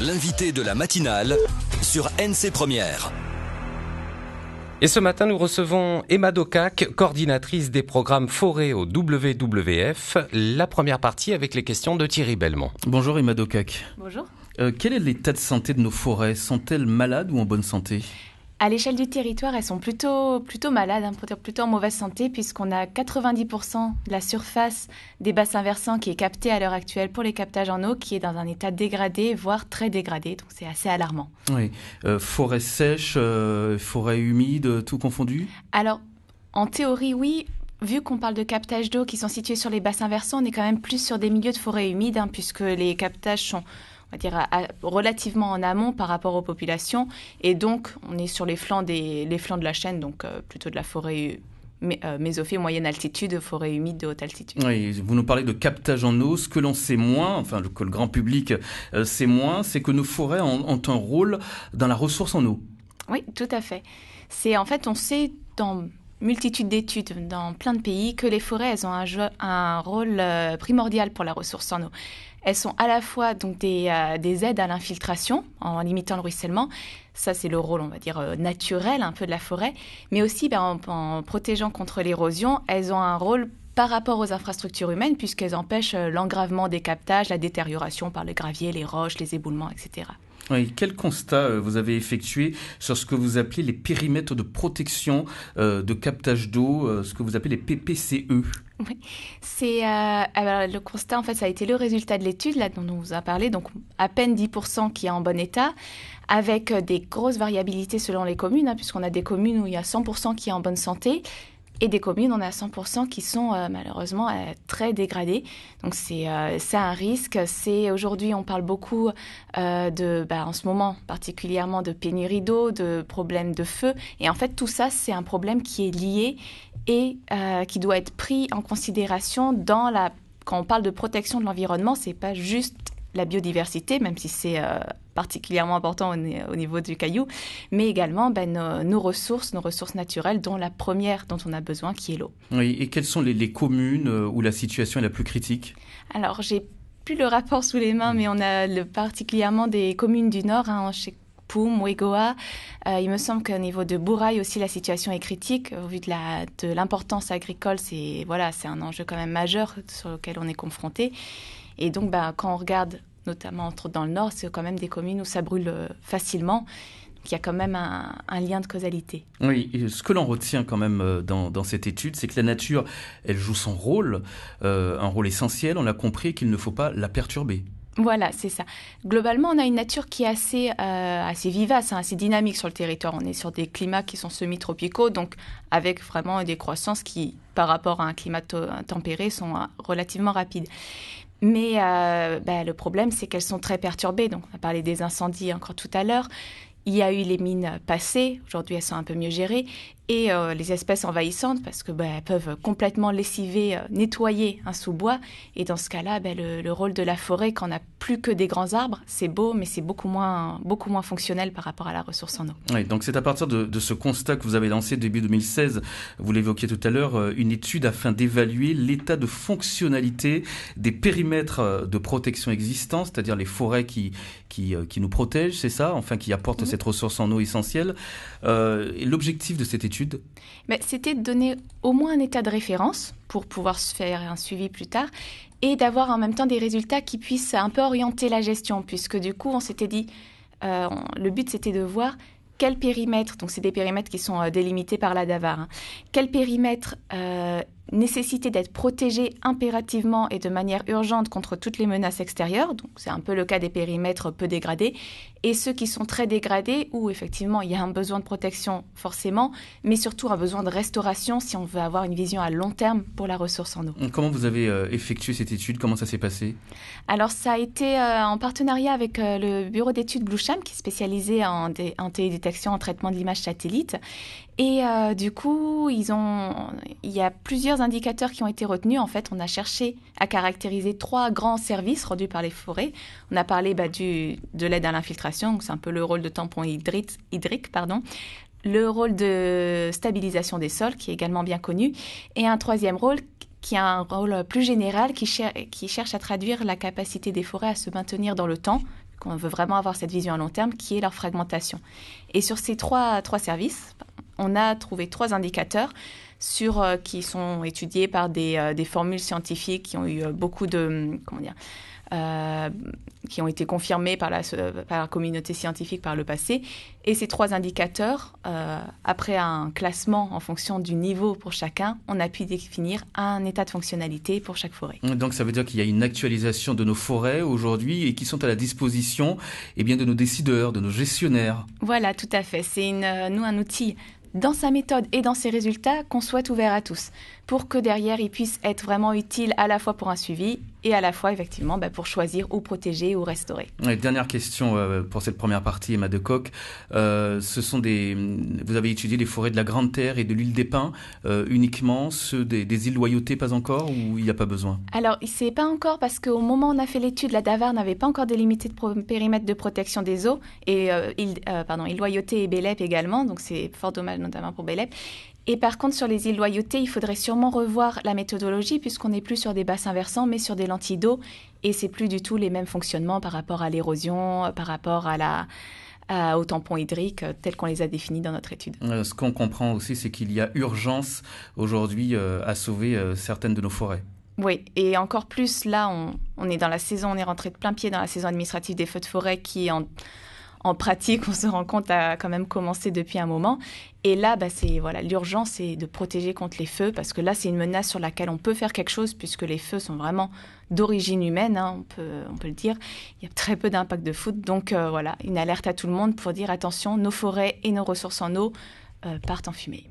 L'invité de la matinale sur NC Première. Et ce matin, nous recevons Emma Docac, coordinatrice des programmes forêt au WWF. La première partie avec les questions de Thierry Belmont. Bonjour Emma Docac. Bonjour. Quel est l'état de santé de nos forêts ? Sont-elles malades ou en bonne santé ? À l'échelle du territoire, elles sont plutôt malades, plutôt en mauvaise santé, puisqu'on a 90% de la surface des bassins versants qui est captée à l'heure actuelle pour les captages en eau, qui est dans un état dégradé, voire très dégradé. Donc c'est assez alarmant. Oui. Forêt sèche, forêt humide, tout confondu ? Alors, en théorie, oui. Vu qu'on parle de captages d'eau qui sont situés sur les bassins versants, on est quand même plus sur des milieux de forêt humide, puisque les captages sont, on va dire, relativement en amont par rapport aux populations. Et donc, on est sur les flancs de la chaîne, donc plutôt de la forêt mésophylle, moyenne altitude, forêt humide de haute altitude. Oui, vous nous parlez de captage en eau. Ce que l'on sait moins, que le grand public sait moins, c'est que nos forêts ont un rôle dans la ressource en eau. Oui, tout à fait. On sait dans multitude d'études dans plein de pays que les forêts, elles ont un rôle primordial pour la ressource en eau. Elles sont à la fois donc des aides à l'infiltration en limitant le ruissellement. Ça, c'est le rôle, on va dire, naturel un peu de la forêt. Mais aussi, en protégeant contre l'érosion, elles ont un rôle par rapport aux infrastructures humaines puisqu'elles empêchent l'engravement des captages, la détérioration par le gravier, les roches, les éboulements, etc. Oui, quel constat vous avez effectué sur ce que vous appelez les périmètres de protection de captage d'eau, ce que vous appelez les PPCE ? Oui, le constat, en fait, ça a été le résultat de l'étude là, dont on vous a parlé, donc à peine 10% qui est en bon état, avec des grosses variabilités selon les communes, puisqu'on a des communes où il y a 100% qui est en bonne santé, et des communes, on a 100% qui sont malheureusement très dégradées. Donc c'est un risque. Aujourd'hui, on parle beaucoup en ce moment particulièrement de pénurie d'eau, de problèmes de feu. Et en fait, tout ça, c'est un problème qui est lié et qui doit être pris en considération quand on parle de protection de l'environnement. C'est pas juste la biodiversité, même si c'est particulièrement important au niveau du caillou, mais également nos ressources naturelles, dont la première dont on a besoin, qui est l'eau. Oui, et quelles sont les communes où la situation est la plus critique ? Alors, j'ai plus le rapport sous les mains, mais on a particulièrement des communes du Nord, chez Poum, Wegoa. Il me semble qu'au niveau de Bourail aussi, la situation est critique. Au vu de l'importance agricole, c'est un enjeu quand même majeur sur lequel on est confronté. Et donc, quand on regarde, notamment dans le Nord, c'est quand même des communes où ça brûle facilement. Donc, il y a quand même un lien de causalité. Oui, et ce que l'on retient quand même dans cette étude, c'est que la nature, elle joue son rôle, un rôle essentiel. On l'a compris, qu'il ne faut pas la perturber. Voilà, c'est ça. Globalement, on a une nature qui est assez vivace, assez dynamique sur le territoire. On est sur des climats qui sont semi-tropicaux, donc avec vraiment des croissances qui, par rapport à un climat tempéré, sont relativement rapides. Mais le problème, c'est qu'elles sont très perturbées. Donc, on a parlé des incendies encore tout à l'heure. Il y a eu les mines passées. Aujourd'hui, elles sont un peu mieux gérées. Et les espèces envahissantes, parce que elles peuvent complètement lessiver, nettoyer un sous-bois. Et dans ce cas-là, le rôle de la forêt, quand on n'a plus que des grands arbres, c'est beau, mais c'est beaucoup moins fonctionnel par rapport à la ressource en eau. Oui, donc c'est à partir de ce constat que vous avez lancé début 2016, vous l'évoquiez tout à l'heure, une étude afin d'évaluer l'état de fonctionnalité des périmètres de protection existants, c'est-à-dire les forêts qui nous protègent, c'est ça, enfin qui apportent cette ressource en eau essentielle. Et l'objectif de cette étude ? C'était de donner au moins un état de référence pour pouvoir se faire un suivi plus tard et d'avoir en même temps des résultats qui puissent un peu orienter la gestion, puisque du coup, on s'était dit, le but c'était de voir quel périmètre, donc c'est des périmètres qui sont délimités par la DAVAR, quel périmètre nécessité d'être protégé impérativement et de manière urgente contre toutes les menaces extérieures, donc c'est un peu le cas des périmètres peu dégradés, et ceux qui sont très dégradés, où effectivement il y a un besoin de protection forcément, mais surtout un besoin de restauration si on veut avoir une vision à long terme pour la ressource en eau. Comment vous avez effectué cette étude ? Comment ça s'est passé ? Alors ça a été en partenariat avec le bureau d'études Bluesham, qui est spécialisé en télédétection, en traitement de l'image satellite. Et du coup, il y a plusieurs indicateurs qui ont été retenus. En fait, on a cherché à caractériser 3 grands services rendus par les forêts. On a parlé de l'aide à l'infiltration, donc c'est un peu le rôle de tampon hydrique. Le rôle de stabilisation des sols, qui est également bien connu. Et un 3e rôle qui a un rôle plus général, qui cherche à traduire la capacité des forêts à se maintenir dans le temps, qu'on veut vraiment avoir cette vision à long terme, qui est leur fragmentation. Et sur ces trois services, on a trouvé 3 indicateurs qui sont étudiés par des formules scientifiques qui ont eu beaucoup de... qui ont été confirmés par la communauté scientifique par le passé. Et ces 3 indicateurs, après un classement en fonction du niveau pour chacun, on a pu définir un état de fonctionnalité pour chaque forêt. Donc ça veut dire qu'il y a une actualisation de nos forêts aujourd'hui et qui sont à la disposition de nos décideurs, de nos gestionnaires. Voilà, tout à fait. C'est un outil dans sa méthode et dans ses résultats qu'on souhaite ouvert à tous, pour que derrière, il puisse être vraiment utile à la fois pour un suivi et à la fois, effectivement, pour choisir ou protéger ou restaurer. Ouais, dernière question pour cette première partie, Emma Decock. Vous avez étudié les forêts de la Grande Terre et de l'île des Pins, uniquement ceux des îles Loyauté, pas encore, ou il n'y a pas besoin? Alors, c'est pas encore parce qu'au moment où on a fait l'étude, la DAVAR n'avait pas encore délimité de périmètre de protection des eaux, et île Loyauté et Bélep également, donc c'est fort dommage notamment pour Bélep. Et par contre, sur les îles Loyauté, il faudrait sûrement revoir la méthodologie puisqu'on n'est plus sur des bassins versants, mais sur des lentilles d'eau. Et c'est plus du tout les mêmes fonctionnements par rapport à l'érosion, par rapport aux tampons hydriques tels qu'on les a définis dans notre étude. Ce qu'on comprend aussi, c'est qu'il y a urgence aujourd'hui à sauver certaines de nos forêts. Oui, et encore plus, là, on est dans la saison, on est rentré de plein pied dans la saison administrative des feux de forêt qui, en pratique, on se rend compte, a quand même commencé depuis un moment. Et là, l'urgence, c'est de protéger contre les feux, parce que là, c'est une menace sur laquelle on peut faire quelque chose, puisque les feux sont vraiment d'origine humaine, on peut le dire. Il y a très peu d'impact de foudre. Donc une alerte à tout le monde pour dire attention, nos forêts et nos ressources en eau partent en fumée.